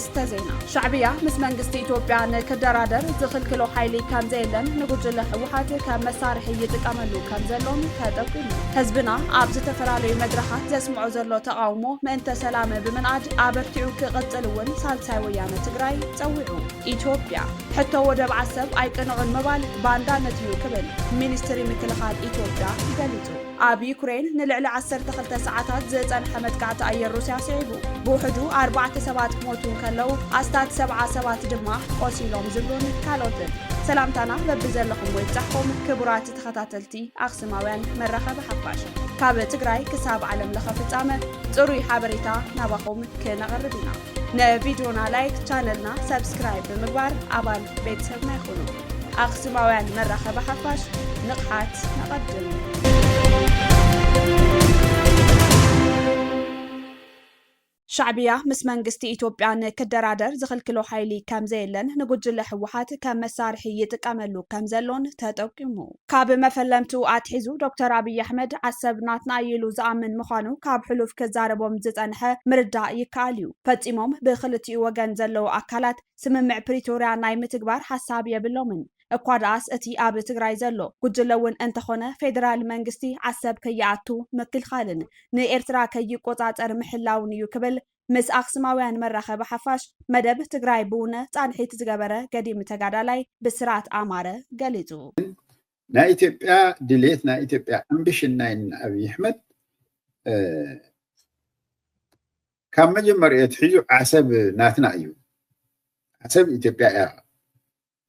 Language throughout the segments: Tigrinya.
أرستزينا شعبية مس منجست إثيوبيا نكدرادر دخل كيلو حيلي كان زيلن نقول له وحات كان مسارحي يتكملوا كان زلون كتقيم حزبنا عبز تفرالي مدرحات زسمعوا زلو تقاومو من أنت سلامة بمنعج عبرتيو كقتلون سالساي ويانا تقراي تسوعوا إثيوبيا حتى ودب عسب أيقنعوا المبال باندانتيو كبل مينستري مكلخات إثيوبيا قالتو أبي يوكرين نلعل 10 ساعات زيتان حمد قاعد أير روسيا سيبو بوحدو 4 سبات موتون كلو أستاد 7 سبات دما قوسيلوم زلون كالوتن سلامتنا ببزلكم ويتحكم كبرات تخطاتلتي أخسماوين مرخب حفاش كاب تقراي كساب علم لخفتامة تروي حابريتا نباقوم كنغربنا نفيديونا لايك چانلنا سبسكرايب بمقبار أبال بيتسبنا يخونو أخسماوين مرخب حفاش نقحات نقدم شعبية مس منجستي إثيوبيا كدرادر زخل كيلو حيلي كام زيلن نقول له وحات كام مسارحي يتكملوا كام زلون تتوقمو كاب مفلمتو أتحزو دكتور أبي أحمد عسب ناتنا يلو زامن مخانو كاب حلوف كزاربوم زتنحة مردا يكاليو فتيموم بخلتي وغن زلو أكالات سممع بريتوريا ناي متكبار حساب يبلومن እኳዳስ እቲ ኣብ ትግራይ ዘሎ ጉጅለውን እንተኾነ ፌደራል መንግስቲ ዓሰብ ከይኣቱ መክል ኻልን ንኤርትራ ከይቆጻጸር ምሕላውን እዩ ክብል ምስ ኣክስማውያን መራኸቢ ሓፋሽ መደብ ትግራይ ብኡነ ጻንሒት ዝገበረ ገዲም ተጋዳላይ ብስራት ኣማረ ገሊጹ ናይ ኢትዮጵያ ድሌት ናይ ኢትዮጵያ ኣምቢሽን ናይ ኣብይ ኣሕመድ ካብ መጀመርያ ትሒዙ ዓሰብ ናትና እዩ ዓሰብ ኢትዮጵያ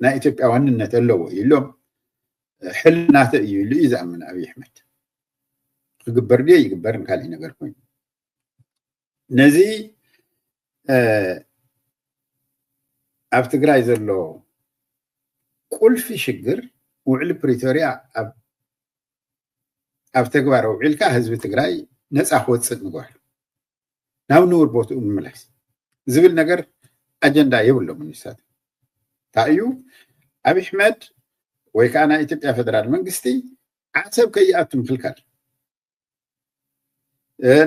نا إثيوبيا واننا اللو يلوم حلنا تأيو اللي إذا من أبي أحمد يقبر ليه يقبر نكالي نقر كوين نزي أفتقرأ إذا اللو كل في شجر وعلى بريتوريا أفتقرأ وعلى كهز بتقرأي ناس أخوات صد نقول ناو نور بوت ملاس زبل نقر أجندة يبلو من الساد تأيو أبي أحمد ويكأنا إثيوبيا فدرال منجستي عسب كي أتم في الكار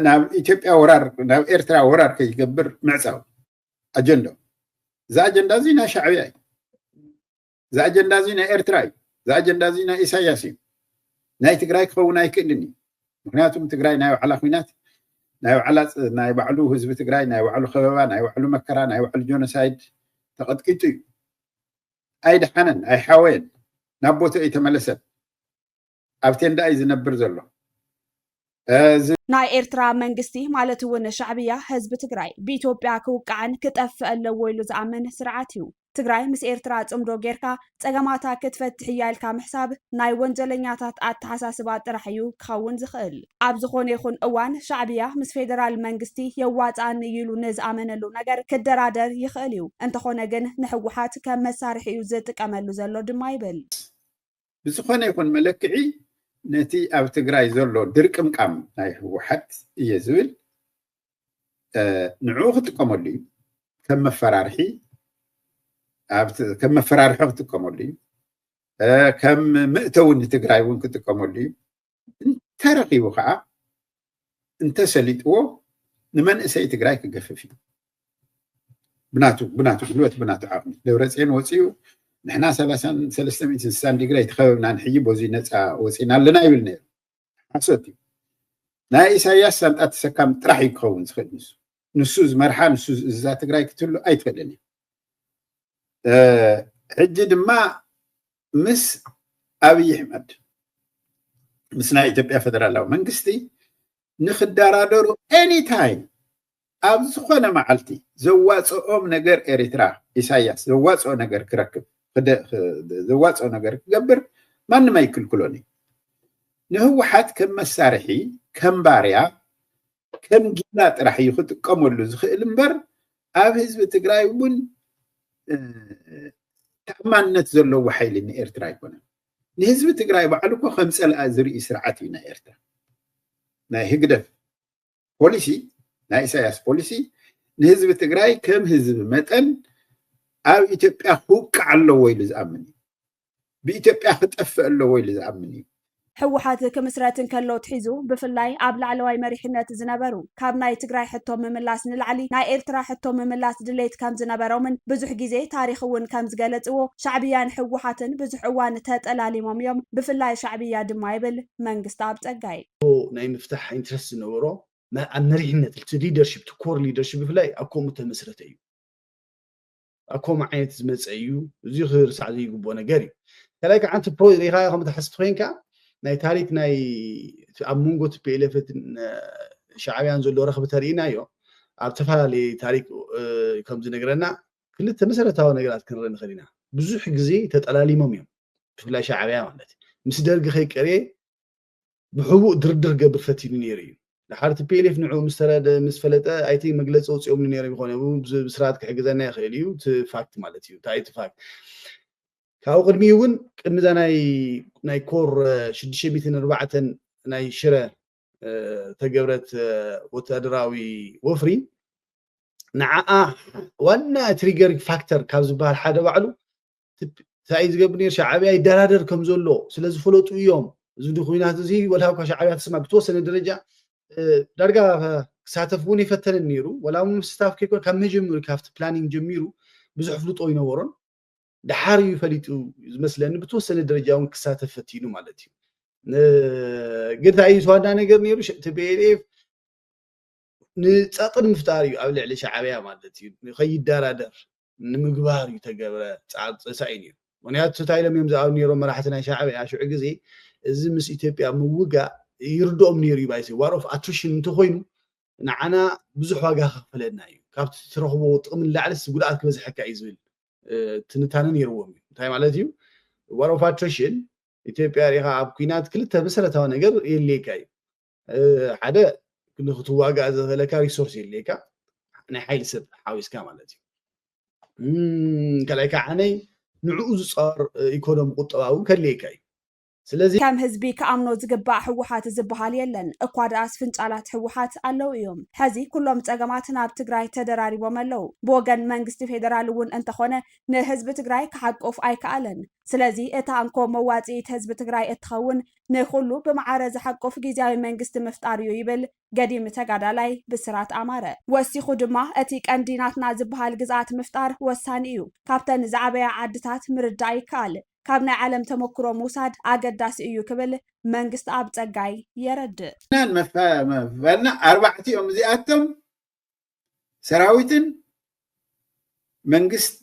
نعم إثيوبيا ورار نعم إرترا ورار كي يقبر معساو أجندو زا أجندا زينا شعبية زا أجندا زينا إرتراي زا أجندا زينا إساياسي ناي تقراي كفو ناي كندني مكنياتهم تقراي نايو على خوينات نايو على نايو بعلو هزب تقراي نايو علو خبابا نايو علو مكرا نايو علو جونسايد تقد كيتو أي دحنن أي حوين نبوتو يتملسن أبتين دا يزنبر زلو ناي إرترا منجستي مالتو شعبية حزب تقراي بإثيوبيا كوكعن كتف اللويلو زعمن سرعاتيو تقراي مس إرترا تأمدو جيركا تأجماتا كتفتح يالكا محساب ناي ونجلنياتات أتحساسبات رحيو كخون زخل أبزخون يخون أوان شعبية مس فيدرال منجستي يوات أن يلو نز أمنلو نجر كدرادر يخليو أنت خونا جن نحوحات كمسارح يوزتك أملو زلو دمايبل بزخون يكون ملكعي نتي أو تقراي زلو دركم كام ناي حوحات يزول نعوخ تقملي كم فرارحي كم فرارحه تقملي كم مأتون تقراي وين تقملي ترقي وقع انت سليتو نمن اسي تقراي كجففي بناتو دلوقتي بناتو عاقل لو رزقين وصيو نحنا 360 ديجري تخببنا نحيي بوزي نصا وصينا لنا يبلنا حسيتي نا إساياس سنت سكام طرح يكون خدمس نسوز مرحا نسوز ذات تقراي كتلو اي تفدني حجد ما مس أبي أحمد مسنا إثيوبيا فدرالو منجستي نخدارادرو any time أبزخونا معلتي زواصو نجر إريترا إساياس زواصو نجر كركب زواصو نجر قبر من ما يكل كلوني نهو حد كم مسارحي كم باريا كم جيلات راح يخد قملو زخيل مبر أب حزب تقراي ون تأمانت زلو وحيل إن إرترا يكون نهزب تقراي بعلوكو 5 الأزري إسرعتي نا إرترا نا هقدف بوليسي نا إساياس بوليسي نهزب تقراي كم هزب متن أو إثيوبيا خوك على ويلز أمني بإثيوبيا خطف على ويلز أمني ሕወሓት ክምስረትን ከሎ ትሒዙ ብፍላይ ኣብ ላዕለዋይ መሪሕነት ዝነበሩ ካብ ናይ ትግራይ ሕቶ ምምላስ ንላዕሊ ናይ ኤርትራ ሕቶ ምምላስ ድሌት ከም ዝነበሮምን ብዙሕ ግዜ ታሪክ እውን ከም ዝገለጽዎ ሻዕብያን ሕወሓትን ብዙሕ እዋን ተጠላሊሞም እዮም ብፍላይ ሻዕብያ ድማ ይብል መንግስቲ ኣብ ጸጋይ ናይ ምፍታሕ ኢንትረስት ዝነበሮ ኣብ መሪሕነት እቲ ሊደርሺፕ ኮር ሊደርሺፕ ብፍላይ ኣብ ከምኡ ተመስረተ እዩ ኣኮም ዓይነት ዝመፀ እዩ እዚ ክርሳዕ ዘይግቦ ነገር እዩ ከላይ ከዓ ኣንቲ ፕሮጀክት ከም ተሓስብ ኮይንካ ናይ ታሪክ ናይ ኣብ መንጎ TPLF ሻዕብያን ዘሎ ረኽቢ ተርእናዮ ኣብ ተፈላለየ ታሪክ ከም ዝነግረና ክልተ መሰረታዊ ነገራት ክንርኢ ንኽእል ኢና ብዙሕ ግዜ ተጠላሊሞም እዮም ብፍላይ ሻዕብያ ማለት ምስ ደርጊ ከይቀርየ ብሕቡእ ድርድር ገብር ፈቲኑ ነይሩ እዩ ድሓር TPLF ንዑ ምስ ፈለጠ ኣይቲ መግለፂ ወፂኦም ነይሮም ይኾነ ብስርዓት ክሕግዘና ይኽእል እዩ እቲ ፋክት ማለት እዩ እቲ ፋክት ካብኡ ቅድሚ እውን ቅድሚዛ ናይ ኮር 604 ናይ ሽረ ተገብረት ወታደራዊ ወፍሪ ንዓኣ ዋና ትሪገር ፋክተር ካብ ዝበሃል ሓደ ባዕሉ እንታይ ዝገብር ነይሩ ሻዕብያ ይደራደር ከም ዘሎ ስለ ዝፈለጡ እዮም እዚ ኩናት እዚ ወላሂ ሻዕብያ ተስማዕ ብተወሰነ ደረጃ ዳርጋ ክሳተፍ እውን ይፈተንን ነይሩ ወላ ምስታፍ ከይኮን ካብ መጀመሩ ካብቲ ፕላኒንግ ጀሚሩ ብዙሕ ፍልጦ ይነበሮን ድሓር ይፈሊጡ ዝመስለኒ ብተወሰነ ደረጃ እውን ክሳተፍ ፈቲኑ ማለት እዩ ግን እንታይ ዋና ነገር ነይሩ TPLF ንፀጥን ምፍጣር እዩ ኣብ ልዕሊ ሻዕብያ ማለት እዩ ከይደራደር ንምግባር እዩ ተገብረ ጻዕሳይ ነይሩ ምክንያቱ እንታይ ኢሎም እዮም ዝኣብ ነይሮም መራሕቲ ናይ ሻዕብያ ሽዑ ግዜ እዚ ምስ ኢትዮጵያ ምውጋእ ይርድኦም ነይሩ እዩ ባይሲ ዋር ኦፍ ኣትሪሽን እንተኮይኑ ንዓና ብዙሕ ዋጋ ከፍለና እዩ ካብቲ ትረኽቦ ጥቕምን ላዕሊስ ጉድኣት ክበዝሐካ እዩ ዝብል ትንታነ ነይርዎም እዩ እንታይ ማለት እዩ ዋር ኦፍ ኣትሪሽን ኢትዮጵያ ሪኻ ኣብ ኩናት ክልተ መሰረታዊ ነገር የድልየካ እዩ ሓደ ንክትዋጋእ ዘኽእለካ ሪሶርስ የድልየካ ናይ ሓይሊ ሰብ ሓዊስካ ማለት እዩ ካልኣይ ከዓ ንዕኡ ዝፃወር ኢኮኖሚ ቁጠባዊ ከድልየካ እዩ ስለዚ ከም ህዝቢ ከኣምኖ ዝግባእ ሕወሓት ዝበሃል የለን እኳ ደኣስ ፍንጫላት ሕወሓት ኣለው እዮም ሕዚ ኩሎም ፀገማት ናብ ትግራይ ተደራሪቦም ኣለው ብወገን መንግስቲ ፌደራል እውን እንተኾነ ንህዝቢ ትግራይ ክሓቆፍ ኣይከኣለን ስለዚ እታ እንኮ መዋፂኢት ህዝቢ ትግራይ እትኸውን ንኩሉ ብማዕረ ዝሓቆፍ ጊዜያዊ መንግስቲ ምፍጣር እዩ ይብል ገዲም ተጋዳላይ ብስራት ኣማረ ወሲኹ ድማ እቲ ቀንዲናትና ዝበሃል ግዝኣት ምፍጣር ወሳኒ እዩ ካብተን ዝዓበያ ዓድታት ምርዳእ ይከኣል ካብ ናይ ዓለም ተመክሮ ምውሳድ ኣገዳሲ እዩ ክብል መንግስቲ ኣብ ጸጋይ የረድእ መፈና ኣርባዕቲኦም እዚኣቶም ሰራዊትን መንግስት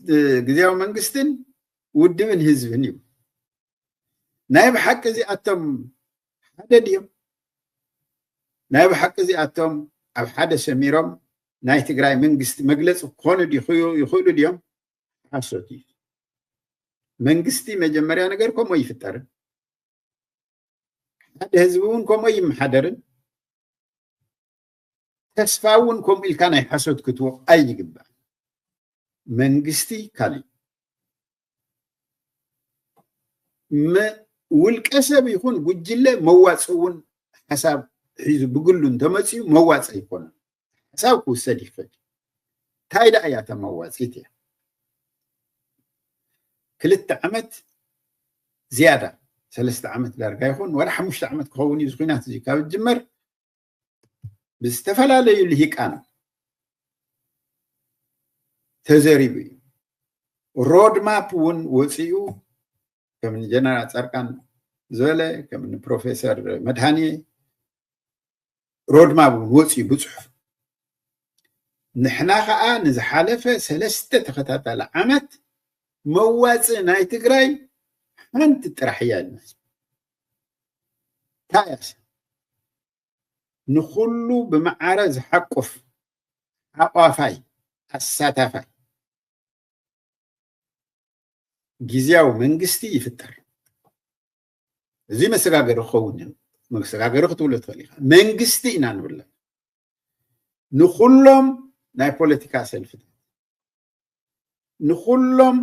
ጊዜያዊ መንግስትን ውድብን ህዝብን እዩ ናይ ብሓቂ እዚኣቶም ሓደ ድዮም ናይ ብሓቂ እዚኣቶም ኣብ ሓደ ሰሚሮም ናይ ትግራይ መንግስቲ መግለፂ ክኾኑ ይኽእሉ ድዮም ሓሶት እዩ መንግስቲ መጀመሪያ ነገር ከምኡ ይፍጠርን ሓደ ህዝቢ እውን ከምኡ ይመሓደርን ተስፋ እውን ከምኡ ኢልካ ናይ ሓሶት ክትዎ ኣይግባእ መንግስቲ ካሊእ ውልቀ ሰብ ይኹን ጉጅለ መዋፅ እውን ሓሳብ ሒዙ ብግሉ እንተመፅዩ መዋፅ ኣይኮነን ሓሳብ ክውሰድ ይኽእል እንታይ ደኣ እያ ተመዋፂት እያ 2 ዓመት ዝያዳ 3 ዓመት ዳርጋ ይኹን ወላ 5 ዓመት ክኸውን እዩ ኩናት እዚ ካብ ዝጅመር ብዝተፈላለዩ ልሂቃን ተዘሪቡ እዩ ሮድ ማፕ እውን ወፂኡ ከም ጀነራል ጻድቃን ዝበለ ከም ፕሮፌሰር መድሃኒየ ሮድ ማፕ እውን ወፂኡ ብፅሑፍ ንሕና ከዓ ንዝሓለፈ 3 ተኸታታሊ ዓመት መዋፅእ ናይ ትግራይ ሓንቲ ጥራሕ እያ ታያስ ንኩሉ ብማዕረ ዝሓቆፍ ኣቋፋይ ኣሳታፋይ ጊዜያዊ መንግስቲ ይፍጠር እዚ መሰጋገሪ ክኸውን መሰጋገሪ ክትብሎ ትኽእል ኢኻ መንግስቲ ኢና ንብለ ንኩሎም ናይ ፖለቲካ ሰልፍታት ንኩሎም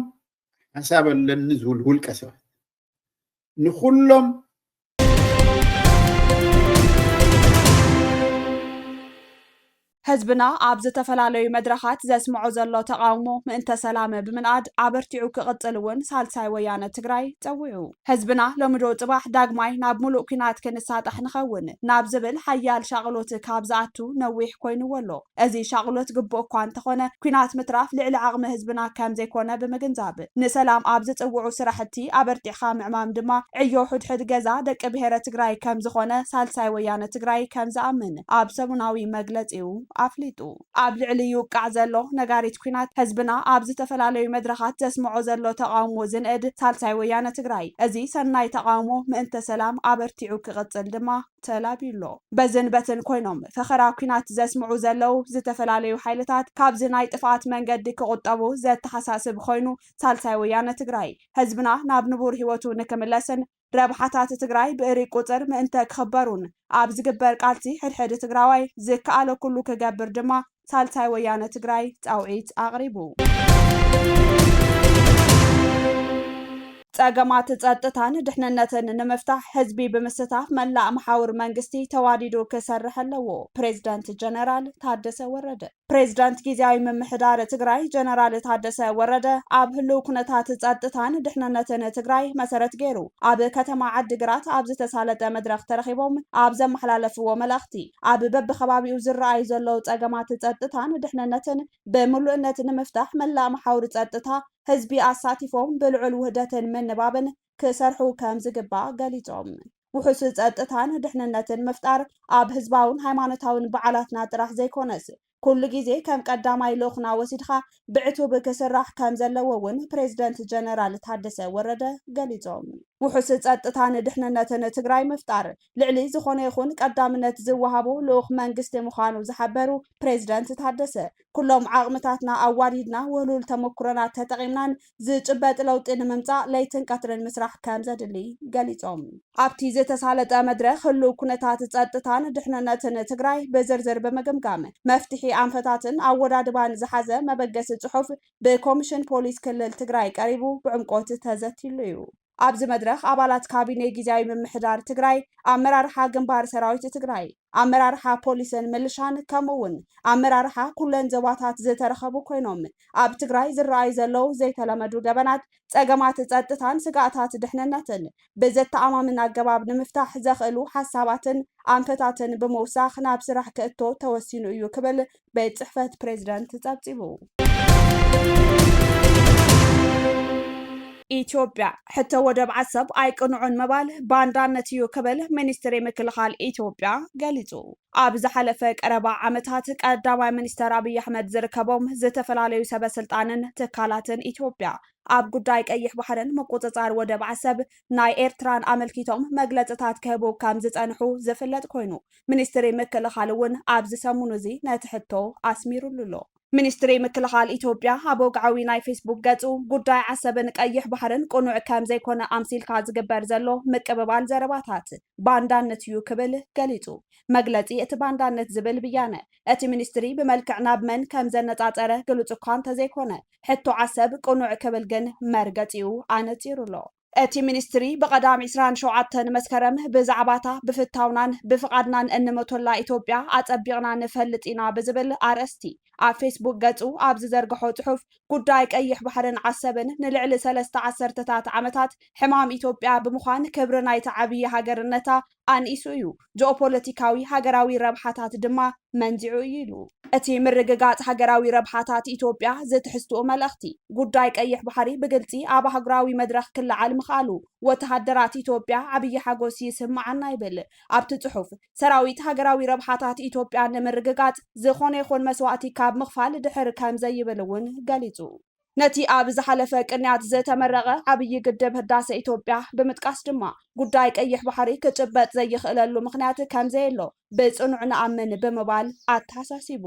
ሓሳብ ኣለኒ ዝብል ውልቀ ሰባት ንኩሎም ህዝብና ኣብ ዝተፈላለዩ መድረኻት ዘስምዖ ዘሎ ተቃውሞ ምእንተ ሰላም ብምንኣድ ኣበርቲዑ ክቕፅል እውን ሳልሳይ ወያነ ትግራይ ፀዊዑ ህዝብና ሎምዶ ጽባሕ ዳግማይ ናብ ሙሉእ ኩናት ክንሳጣሕ ንኸውን ናብ ዝብል ሓያል ሻቅሎት ካብ ዝኣቱ ነዊሕ ኮይኑ ወሎ እዚ ሻቅሎት ግቡእ እኳ እንተኾነ ኩናት ምትራፍ ልዕሊ ዓቕሚ ህዝብና ከም ዘይኮነ ብምግንዛብ ንሰላም ኣብ ዝፅውዑ ስራሕቲ ኣበርቲዕኻ ምዕማም ድማ ዕዮ ሕድሕድ ገዛ ደቂ ብሔረ ትግራይ ከም ዝኾነ ሳልሳይ ወያነ ትግራይ ከም ዝኣምን ኣብ ሰሙናዊ መግለፂኡ ኣፍሊጡ ኣብ ልዕሊ ይውቃዕ ዘሎ ነጋሪት ኩናት ህዝብና ኣብ ዝተፈላለዩ መድረኻት ዘስምዖ ዘሎ ተቃውሞ ዝንእድ ሳልሳይ ወያነ ትግራይ እዚ ሰናይ ተቃውሞ ምእንተ ሰላም ኣበርቲዑ ክቕፅል ድማ ተላቢሎ በዝን በትን ኮይኖም ፈኸራ ኩናት ዘስምዑ ዘለው ዝተፈላለዩ ሓይልታት ካብዚ ናይ ጥፋት መንገዲ ክቁጠቡ ዘተሓሳስብ ኮይኑ ሳልሳይ ወያነ ትግራይ ህዝብና ናብ ንቡር ሂወቱ ንክምለስን ረብሓታት ትግራይ ብእሪ ቁፅር ምእንተ ክኽበሩን ኣብ ዝግበር ቃልሲ ሕድሕድ ትግራዋይ ዝከኣለ ኩሉ ክገብር ድማ ሳልሳይ ወያነ ትግራይ ፃውዒት ኣቕሪቡ ጸገማት ጸጥታን ድሕንነትን ንምፍታሕ ህዝቢ ብምስታፍ መላእ መሓውር መንግስቲ ተዋዲዱ ክሰርሕ ኣለዎ ፕሬዝዳንት ጀነራል ታደሰ ወረደ ፕሬዝዳንት ጊዜያዊ ምምሕዳር ትግራይ ጀነራል ታደሰ ወረደ ኣብ ህልው ኩነታት ጸጥታን ድሕንነትን ትግራይ መሰረት ገይሩ ኣብ ከተማ ዓዲግራት ኣብ ዝተሳለጠ መድረኽ ተረኺቦም ኣብ ዘመሓላለፍዎ መልእኽቲ ኣብ በብኸባቢኡ ዝረኣዩ ዘለው ጸገማት ጸጥታን ድሕንነትን ብምሉእነት ንምፍታሕ መላእ መሓውር ጸጥታ ህዝቢ ኣሳቲፎም ብልዑል ውህደትን ምንባብን ክሰርሑ ከም ዝግባእ ገሊፆም ውሕስ ጸጥታን ድሕንነትን ምፍጣር ኣብ ህዝባውን ሃይማኖታውን በዓላትና ጥራሕ ዘይኮነስ ኩሉ ግዜ ከም ቀዳማይ ልኡኽና ወሲድኻ ብዕቱብ ክስራሕ ከም ዘለዎ እውን ፕሬዝዳንት ጀነራል ታደሰ ወረደ ገሊፆም ውሕስ ጸጥታን ድሕንነትን ትግራይ ምፍጣር ልዕሊ ዝኾነ ይኹን ቀዳምነት ዝወሃቦ ልኡኽ መንግስቲ ምዃኑ ዝሓበሩ ፕሬዝዳንት ታደሰ ኩሎም ዓቕምታትና ኣዋዲድና ውህሉል ተመክሮናት ተጠቒምናን ዝጭበጥ ለውጢ ንምምፃእ ለይትን ቀትርን ምስራሕ ከም ዘድሊ ገሊፆም ኣብቲ ዝተሳለጠ መድረኽ ህልው ኩነታት ጸጥታን ድሕንነትን ትግራይ ብዝርዝር ብምግምጋም መፍትሒ ኣንፈታትን ኣወዳድባን ዝሓዘ መበገሲ ጽሑፍ ብኮሚሽን ፖሊስ ክልል ትግራይ ቀሪቡ ብዕምቆት ተዘቲሉ እዩ ኣብዚ መድረኽ ኣባላት ካቢኔ ጊዜያዊ ምምሕዳር ትግራይ ኣመራርሓ ግንባር ሰራዊት ትግራይ ኣመራርሓ ፖሊስን ምልሻን ከምኡውን ኣመራርሓ ኩለን ዞባታት ዝተረኸቡ ኮይኖም ኣብ ትግራይ ዝረኣዩ ዘለው ዘይተለመዱ ገበናት ጸገማት ጸጥታን ስጋኣታት ድሕንነትን ብዘተኣማምን ኣገባብ ንምፍታሕ ዘኽእሉ ሓሳባትን ኣንፈታትን ብምውሳኽ ናብ ስራሕ ክእቶ ተወሲኑ እዩ ክብል ቤት ጽሕፈት ፕሬዝዳንት ጸብጺቡ ኢትዮጵያ ሕቶ ወደብ ዓሰብ ኣይቅንዑን ምባል ባንዳነት እዩ ክብል ሚኒስትሪ ምክልኻል ኢትዮጵያ ገሊጹ ኣብ ዝሓለፈ ቀረባ ዓመታት ቀዳማይ ሚኒስተር ኣብይ ኣሕመድ ዝርከቦም ዝተፈላለዩ ሰበስልጣንን ትካላትን ኢትዮጵያ ኣብ ጉዳይ ቀይሕ ባሕርን ምቁፅጻር ወደብ ዓሰብ ናይ ኤርትራን ኣመልኪቶም መግለጽታት ክህቡ ከም ዝጸንሑ ዝፍለጥ ኮይኑ ሚኒስትሪ ምክልኻል እውን ኣብዚ ሰሙን እዚ ነቲ ሕቶ ኣስሚሩሉ ሚኒስትሪ ምክልኻል ኢትዮጵያ ኣብ ወግዓዊ ናይ ፌስቡክ ገጹ ጉዳይ ዓሰብን ቀይሕ ባሕርን ቁኑዕ ከም ዘይኮነ ኣምሲልካ ዝግበር ዘሎ ምቅብባል ዘረባታት ባንዳነት እዩ ክብል ገሊጹ መግለጺ እቲ ባንዳነት ዝብል ብያነ እቲ ሚኒስትሪ ብመልክዕ ናብ መን ከም ዘነጻጸረ ግሉጽ እኳ እንተዘይኮነ ሕቶ ዓሰብ ቁኑዕ ክብል ግን መርገጺኡ ኣነጺሩሎ እቲ ሚኒስትሪ ብቐዳም 27 መስከረም ብዛዕባታ ብፍታውናን ብፍቓድናን እንመቶላ ኢትዮጵያ ኣጸቢቕና ንፈልጥ ኢና ብዝብል ኣርእስቲ ኣብ ፌስቡክ ገጹ ኣብ ዝዘርግሖ ጽሑፍ ጉዳይ ቀይሕ ባሕርን ዓሰብን ንልዕሊ 3 ዓሰርተታት ዓመታት ሕማም ኢትዮጵያ ብምዃን ክብሪ ናይቲ ዓብዪ ሃገርነታ ኣንኢሱ እዩ ጂኦፖለቲካዊ ሃገራዊ ረብሓታት ድማ መንዚዑ እዩ ኢሉ እቲ ምርግጋጽ ሃገራዊ ረብሓታት ኢትዮጵያ ዝትሕዝትኡ መልእኽቲ ጉዳይ ቀይሕ ባሕሪ ብግልጺ ኣብ ሃገራዊ መድረኽ ክለዓል ምኽኣሉ ወተሃደራት ኢትዮጵያ ዓብዪ ሓጎስ ይስምዓና ይብል ኣብቲ ጽሑፍ ሰራዊት ሃገራዊ ረብሓታት ኢትዮጵያ ንምርግጋጽ ዝኾነ ይኹን መስዋዕቲ ካብ ምኽፋል ድሕር ከም ዘይብል እውን ገሊጹ ነቲ ኣብ ዝሓለፈ ቅንያት ዝተመረቐ ዓብዪ ግድብ ህዳሴ ኢትዮጵያ ብምጥቃስ ድማ ጉዳይ ቀይሕ ባሕሪ ክጭበጥ ዘይኽእለሉ ምኽንያት ከም ዘየሎ ብጽኑዕ ንኣምን ብምባል ኣተሓሳሲቡ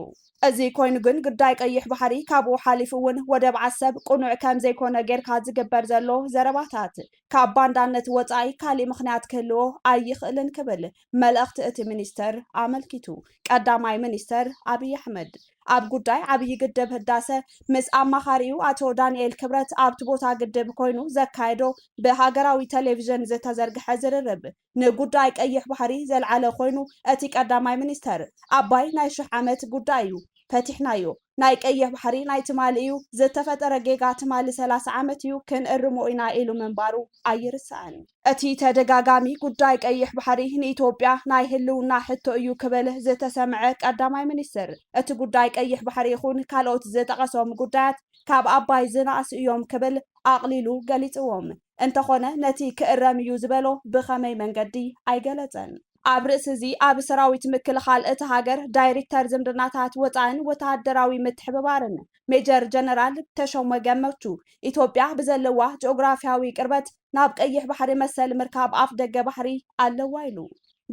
እዚ ኮይኑ ግን ጉዳይ ቀይሕ ባሕሪ ካብኡ ሓሊፉ እውን ወደብ ዓሰብ ቁኑዕ ከም ዘይኮነ ጌርካ ዝግበር ዘሎ ዘረባታት ካብ ባንዳነት ወጻኢ ካሊእ ምኽንያት ክህልዎ ኣይኽእልን ክብል መልእኽቲ እቲ ሚኒስተር ኣመልኪቱ ቀዳማይ ሚኒስተር ኣብይ ኣሕመድ ኣብ ጉዳይ ዓብዪ ግድብ ህዳሴ ምስ ኣማኻሪኡ ኣቶ ዳንኤል ክብረት ኣብቲ ቦታ ግድብ ኮይኑ ዘካየዶ ብሃገራዊ ቴሌቭዥን ዝተዘርግሐ ዝርርብ ንጉዳይ ቀይሕ ባሕሪ ዘለዓለ ኮይኑ እቲ ቀዳማይ ሚኒስተር ኣባይ ናይ 1000 ዓመት ጉዳይ እዩ ፈቲሕናዮ ናይ ቀይሕ ባሕሪ ናይ ትማሊ እዩ ዝተፈጠረ ጌጋ ትማሊ 30 ዓመት እዩ ክንእርሞ ኢና ኢሉ መንባሩ ኣይርሳዕን እቲ ተደጋጋሚ ጉዳይ ቀይሕ ባሕሪ ንኢትዮጵያ ናይ ህልውና ሕቶ እዩ ክብል ዝተሰምዐ ቀዳማይ ሚኒስተር እቲ ጉዳይ ቀይሕ ባሕሪ ይኹን ካልኦት ዝተጠቐሶም ጉዳያት ካብ ኣባይ ዝናእስ እዮም ክብል ኣቕሊሉ ገሊፅዎም እንተኾነ ነቲ ክእረም እዩ ዝበሎ ብኸመይ መንገዲ ኣይገለጸን ኣብ ርእሲ እዚ ኣብ ሰራዊት ምክልኻል እቲ ሃገር ዳይሬክተር ዝምድናታት ወፃኢን ወተሃደራዊ ምትሕብባርን ሜጀር ጀነራል ተሾመ ገመቹ ኢትዮጵያ ብዘለዋ ጂኦግራፊያዊ ቅርበት ናብ ቀይሕ ባሕሪ መሰል ምርካብ ኣፍ ደገ ባሕሪ ኣለዋ ኢሉ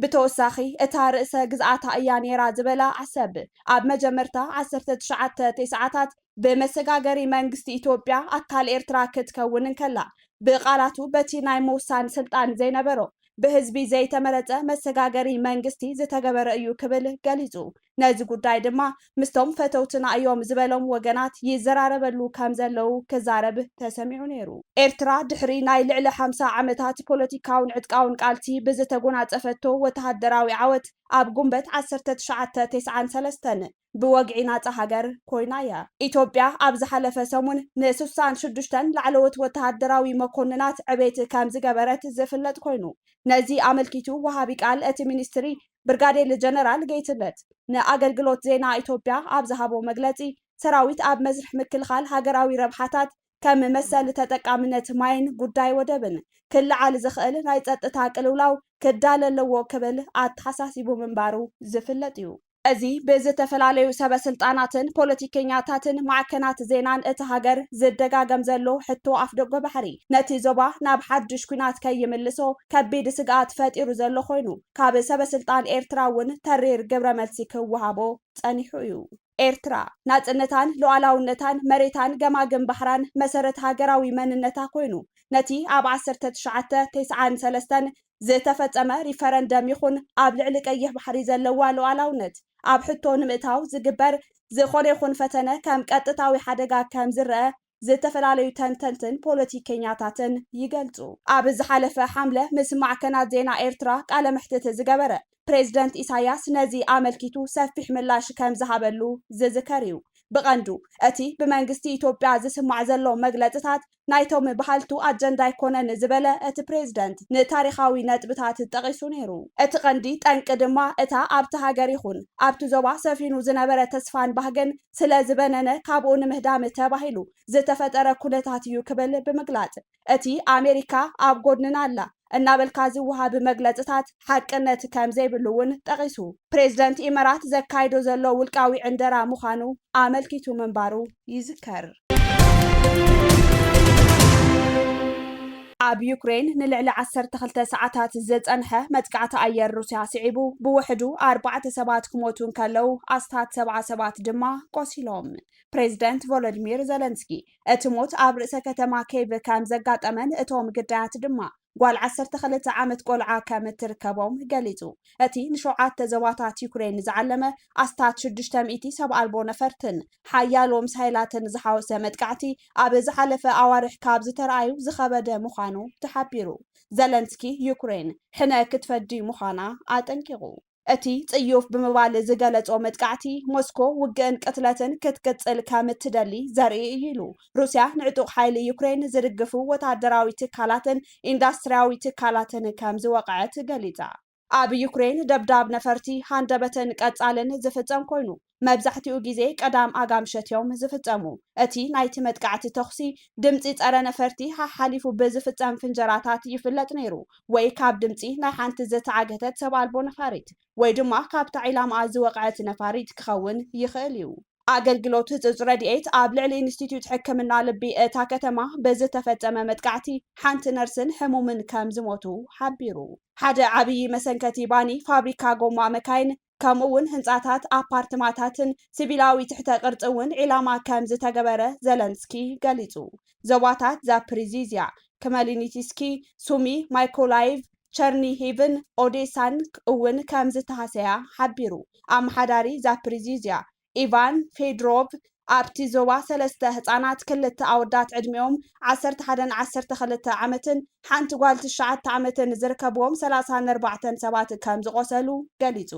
ብተወሳኺ እታ ርእሰ ግዝኣታ እያ ነይራ ዝበላ ዓሰብ ኣብ መጀመርታ 1990ታት ብመሰጋገሪ መንግስቲ ኢትዮጵያ ኣካል ኤርትራ ክትከውን እንከላ ብቃላቱ በቲ ናይ ምውሳን ስልጣን ዘይነበሮ ብህዝቢ ዘይተመረፀ መሰጋገሪ መንግስቲ ዝተገበረ እዩ ክብል ገሊጹ ነዚ ጉዳይ ድማ ምስቶም ፈተውትና እዮም ዝበሎም ወገናት ይዘራረበሉ ከም ዘለው ክዛረብ ተሰሚዑ ነይሩ ኤርትራ ድሕሪ ናይ ልዕሊ 50 ዓመታት ፖለቲካውን ዕጥቃውን ቃልሲ ብዝተጎናፀፈቶ ወተሃደራዊ ዓወት ኣብ ጉንበት 1993 ብወግዒ ናፃ ሃገር ኮይና እያ ኢትዮጵያ ኣብ ዝሓለፈ ሰሙን ን66 ላዕለዎት ወተሃደራዊ መኮንናት ዕቤት ከም ዝገበረት ዝፍለጥ ኮይኑ ነዚ ኣመልኪቱ ወሃቢ ቃል እቲ ሚኒስትሪ ብርጋዴር ጀነራል ጌትነት ንኣገልግሎት ዜና ኢትዮጵያ ኣብ ዝሃቦ መግለፂ ሰራዊት ኣብ መስርሕ ምክልኻል ሃገራዊ ረብሓታት ከም መሰል ተጠቃምነት ማይን ጉዳይ ወደብን ክልዓል ዝኽእል ናይ ፀጥታ ቅልውላው ክዳለለዎ ክብል ኣተሓሳሲቡ ምንባሩ ዝፍለጥ እዩ እዚ ብዝተፈላለዩ ሰበስልጣናትን ፖለቲከኛታትን ማዕከናት ዜናን እቲ ሃገር ዝደጋገም ዘሎ ሕቶ ኣፍ ደጎ ባሕሪ ነቲ ዞባ ናብ ሓድሽ ኩናት ከይምልሶ ከቢድ ስግኣት ፈጢሩ ዘሎ ኮይኑ ካብ ሰበስልጣን ኤርትራ እውን ተሪር ግብረ መልሲ ክወሃቦ ፀኒሑ እዩ ኤርትራ ናጽነታን ሉዓላውነታን መሬታን ገማግም ባሕራን መሰረት ሃገራዊ መንነታ ኮይኑ ነቲ ኣብ 1993 ዝተፈጸመ ሪፈረንደም ይኹን ኣብ ልዕሊ ቀይሕ ባሕሪ ዘለዋ ሉዓላውነት ኣብ ሕቶ ንምእታው ዝግበር ዝኾነ ይኹን ፈተነ ከም ቀጥታዊ ሓደጋ ከም ዝረአ ዝተፈላለዩ ተንተንትን ፖለቲከኛታትን ይገልጹ ኣብ ዝሓለፈ ሓምለ ምስ ማዕከናት ዜና ኤርትራ ቃለ መሕትት ዝገበረ ፕሬዝደንት ኢሳያስ ነዚ ኣመልኪቱ ሰፊሕ ምላሽ ከም ዝሃበሉ ዝዝከር እዩ ብቐንዱ እቲ ብመንግስቲ ኢትዮጵያ ዝስማዕ ዘሎ መግለጽታት ናይቶም ባህልቱ ኣጀንዳ ይኮነን ዝበለ እቲ ፕሬዝደንት ንታሪኻዊ ነጥብታት ጠቒሱ ነይሩ እቲ ቀንዲ ጠንቂ ድማ እታ ኣብቲ ሃገር ይኹን ኣብቲ ዞባ ሰፊኑ ዝነበረ ተስፋን ባህግን ስለ ዝበነነ ካብኡ ንምህዳም ተባሂሉ ዝተፈጠረ ኩነታት እዩ ክብል ብምግላጽ እቲ ኣሜሪካ ኣብ ጎድንና ኣላ እናበልካ ዝወሃብ መግለጽታት ሓቅነት ከም ዘይብሉ እውን ጠቒሱ ፕሬዝደንት ኢመራት ዘካይዶ ዘሎ ውልቃዊ ዕንደራ ምዃኑ ኣመልኪቱ ምንባሩ ይዝከር ኣብ ዩክሬን ንልዕሊ 12 ሰዓታት ዝጸንሐ መጥቃዕቲ ኣየር ሩስያ ስዒቡ ብውሕዱ 4 ሰባት ክሞቱን ከለው ኣስታት 7 ሰባት ድማ ቆሲሎም ፕሬዝደንት ቮሎዲሚር ዘለንስኪ እቲ ሞት ኣብ ርእሰ ከተማ ኬቭ ከም ዘጋጠመን እቶም ግዳያት ድማ ጓል 12 ዓመት ቆልዓ ከም እትርከቦም ገሊጹ እቲ ንሸውዓተ ዞባታት ዩክሬን ዝዓለመ ኣስታት 600 ሰብ ኣልቦ ነፈርትን ሓያሎ ሚሳይላትን ዝሓወሰ መጥቃዕቲ ኣብ ዝሓለፈ ኣዋርሕ ካብ ዝተረኣዩ ዝኸበደ ምዃኑ ተሓቢሩ ዘለንስኪ ዩክሬን ሕነ ክትፈዲ ምዃና ኣጠንቂቑ እቲ ጽዩፍ ብምባል ዝገለጾ መጥቃዕቲ ሞስኮ ውግእን ቅትለትን ክትቅጽል ከም እትደሊ ዘርኢ እዩ ኢሉ ሩስያ ንዕጡቕ ሓይሊ ዩክሬን ዝድግፉ ወታደራዊ ትካላትን ኢንዱስትርያዊ ትካላትን ከም ዝወቕዐት ገሊጻ ኣብ ዩክሬን ደብዳብ ነፈርቲ ሃንደበትን ቀጻልን ዝፍጸም ኮይኑ መብዛሕትኡ ግዜ ቀዳም ኣጋምሸት እዮም ዝፍጸሙ እቲ ናይቲ መጥቃዕቲ ተኽሲ ድምፂ ጸረ ነፈርቲ ሓሊፉ ብዝፍጸም ፍንጀራታት ይፍለጥ ነይሩ ወይ ካብ ድምፂ ናይ ሓንቲ ዝተዓገተት ሰብ ኣልቦ ነፋሪት ወይ ድማ ካብታ ዒላምኣ ዝወቕዐት ነፋሪት ክኸውን ይኽእል እዩ ኣገልግሎት ህጹጽ ረድኤት ኣብ ልዕሊ ኢንስቲትዩት ሕክምና ልቢ እታ ከተማ ብዝተፈጸመ መጥቃዕቲ ሓንቲ ነርስን ሕሙምን ከም ዝሞቱ ሓቢሩ ሓደ ዓብዪ መሰንከቲ ባኒ ፋብሪካ ጎማ መካይን ከምኡውን ህንጻታት ኣፓርትማታትን ሲቪላዊ ትሕተ ቅርጽ እውን ዒላማ ከም ዝተገበረ ዘለንስኪ ገሊጹ ዞባታት ዛፕሪዚዝያ ከመሊኒቲስኪ ሱሚ ማይኮላይቭ ቸርኒሂቭን ኦዴሳን እውን ከም ዝተሃሰያ ሓቢሩ ኣመሓዳሪ ዛፕሪዚዝያ ኢቫን ፌድሮቭ ኣብቲ ዞባ 3 ህፃናት 2 ኣወዳት ዕድሚኦም 11-12 ዓመትን ሓንቲ ጓል 9 ዓመትን ዝርከብዎም 34 ሰባት ከም ዝቆሰሉ ገሊጹ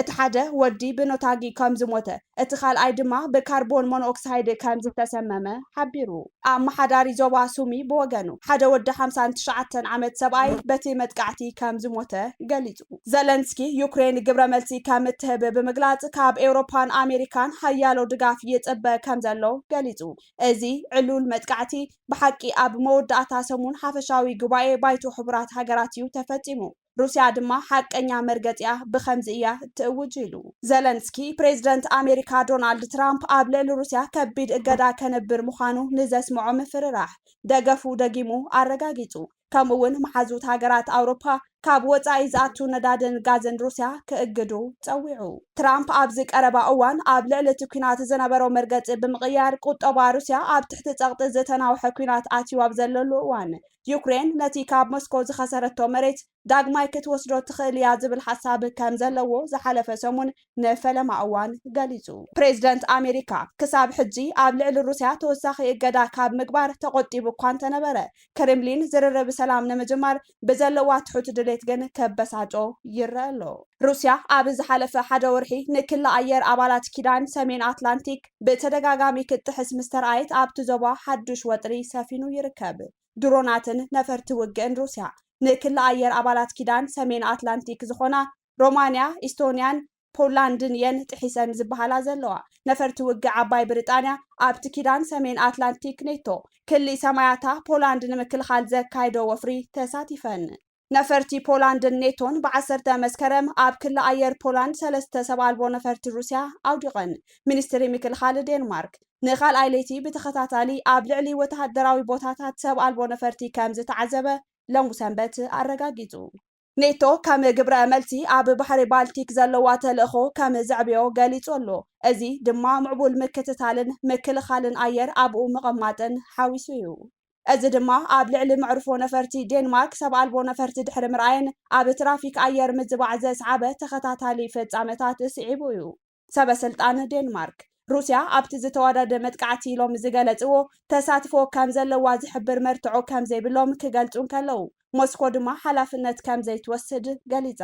እቲ ሓደ ወዲ ብኖታጊ ከም ዝሞተ እቲ ካልኣይ ድማ ብካርቦን ሞኖክሳይድ ከም ዝተሰመመ ሓቢሩ ኣመሓዳሪ ዞባ ሱሚ ብወገኑ ሓደ ወዲ 59 ዓመት ሰብኣይ በቲ መጥቃዕቲ ከም ዝሞተ ገሊጹ ዘለንስኪ ዩክሬን ግብረ መልሲ ከም እትህብ ብምግላጽ ካብ ኤውሮፓን ኣሜሪካን ሓያሎ ድጋፍ ይጽበ ከም ዘሎ ገሊጹ እዚ ዕሉል መጥቃዕቲ ብሓቂ ኣብ መወዳእታ ሰሙን ሓፈሻዊ ጉባኤ ባይቶ ሕቡራት ሃገራት እዩ ተፈጺሙ ሩስያ ድማ ሓቀኛ መርገጽያ ብኸምዚ እያ ትእውጅ ኢሉ ዘለንስኪ ፕሬዝደንት ኣሜሪካ ዶናልድ ትራምፕ ኣብ ልዕሊ ሩስያ ከቢድ እገዳ ከነብር ምዃኑ ንዘስምዖ ምፍርራሕ ደገፉ ደጊሙ ኣረጋጊጹ ከምኡውን መሓዙት ሃገራት ኣውሮፓ ካብ ወጻኢ ዝኣቱ ነዳድን ጋዝን ሩስያ ክእግዱ ጸዊዑ ትራምፕ ኣብዚ ቀረባ እዋን ኣብ ልዕሊ እቲ ኩናት ዝነበሮ መርገጺ ብምቕያር ቁጠባ ሩስያ ኣብ ትሕቲ ጸቕጢ ዝተናውሐ ኩናት ኣትዩ ኣብ ዘለሉ እዋን ዩክሬን ነቲ ካብ ሞስኮ ዝኸሰረቶ መሬት ዳግማይ ክትወስዶ ትኽእል እያ ዝብል ሓሳብ ከም ዘለዎ ዝሓለፈ ሰሙን ንፈለማ እዋን ገሊጹ ፕሬዝደንት ኣሜሪካ ክሳብ ሕጂ ኣብ ልዕሊ ሩስያ ተወሳኺ እገዳ ካብ ምግባር ተቆጢቡ እኳ እንተነበረ ክሬምሊን ዝርርብ ሰላም ንምጅማር ብዘለዋ ትሑት ድሌት ግን ከበሳጮ ይረአ ኣሎ ሩስያ ኣብ ዝሓለፈ ሓደ ወርሒ ንክላ ኣየር ኣባላት ኪዳን ሰሜን ኣትላንቲክ ብተደጋጋሚ ክትጥሕስ ምስተርኣየት ኣብቲ ዞባ ሓዱሽ ወጥሪ ሰፊኑ ይርከብ ድሮናትን ነፈርቲ ውግእን ሩስያ ንክላ ኣየር ኣባላት ኪዳን ሰሜን ኣትላንቲክ ዝኾና ሮማንያ ኢስቶንያን ፖላንድን የን ጥሒሰን ዝበሃላ ዘለዋ ነፈርቲ ውግእ ዓባይ ብሪጣንያ ኣብቲ ኪዳን ሰሜን ኣትላንቲክ ኔቶ ክሊ ሰማያታ ፖላንድ ንምክልኻል ዘካይዶ ወፍሪ ተሳቲፈን ነፈርቲ ፖላንድን ኔቶን ብ10 መስከረም ኣብ ክላ ኣየር ፖላንድ 3 ሰብኣልቦ ነፈርቲ ሩስያ ኣውዲቐን ሚኒስትሪ ምክልኻል ዴንማርክ ንኻልኣይ ለይቲ ብተኸታታሊ ኣብ ልዕሊ ወተሃደራዊ ቦታታት ሰብኣልቦ ነፈርቲ ከም ዝተዓዘበ ሎሚ ሰንበት ኣረጋጊጹ ኔቶ ከም ግብረ መልሲ ኣብ ባሕሪ ባልቲክ ዘለዋ ተልእኾ ከም ዘዕብዮ ገሊጹ ኣሎ እዚ ድማ ምዕቡል ምክትታልን ምክልኻልን ኣየር ኣብኡ ምቕማጥን ሓዊሱ እዩ እዚ ድማ ኣብ ልዕሊ መዕርፎ ነፈርቲ ዴንማርክ ሰብኣልቦ ነፈርቲ ድሕሪ ምርኣየን ኣብ ትራፊክ ኣየር ምዝባዕ ዘስዓበ ተኸታታሊ ፍጻመታት ስዒቡ እዩ ሰበስልጣን ዴንማርክ ሩስያ ኣብቲ ዝተዋደደ መጥቃዕቲ ኢሎም ዝገለጽዎ ተሳትፎ ከም ዘለዋ ዝሕብር መርትዖ ከም ዘይብሎም ክገልጹን ከለዉ ሞስኮ ድማ ሓላፍነት ከም ዘይትወስድ ገሊጻ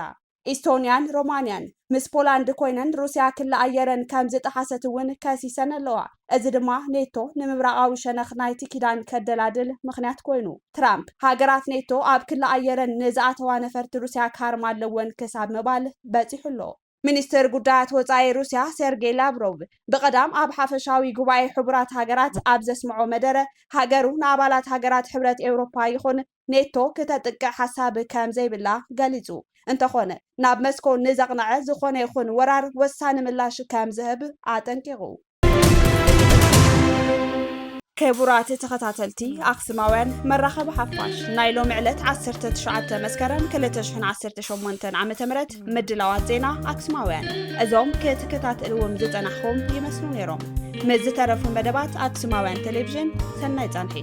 ኢስቶንያን ሮማንያን ምስ ፖላንድ ኮይነን ሩስያ ክላ ኣየረን ከም ዝጠሓሰት እውን ከሲሰን ኣለዋ እዚ ድማ ኔቶ ንምብራቃዊ ሸነኽ ናይቲ ኪዳን ከደላድል ምክንያት ኮይኑ ትራምፕ ሃገራት ኔቶ ኣብ ክላ ኣየረን ንዝኣተዋ ነፈርቲ ሩስያ ካርማ ኣለወን ክሳብ ምባል በፂሑሎ ሚኒስትር ጉዳያት ወጻኢ ሩስያ ሴርጌይ ላቭሮቭ ብቐዳም ኣብ ሓፈሻዊ ጉባኤ ሕቡራት ሃገራት ኣብ ዘስምዖ መደረ ሃገሩ ንኣባላት ሃገራት ሕብረት ኤውሮፓ ይኹን ኔቶ ክተጥቅዕ ሓሳብ ከም ዘይብላ ገሊጹ እንተኾነ ናብ መስኮ ንዘቕንዐ ዝኾነ ይኹን ወራር ወሳኒ ምላሽ ከም ዝህብ ኣጠንቂቑ ክቡራት ተኸታተልቲ ኣክሱማውያን መራኸቢ ሓፋሽ ናይ ሎሚ ዕለት 19 መስከረም 2018 ዓ.ም ምድላዋት ዜና ኣክሱማውያን እዞም ክትከታተልዎም ዝጸናሕኩም ይመስሉ ነይሮም ምስ ዝተረፉ መደባት ኣክሱማውያን ቴሌቪዥን ሰናይ ጻንሒ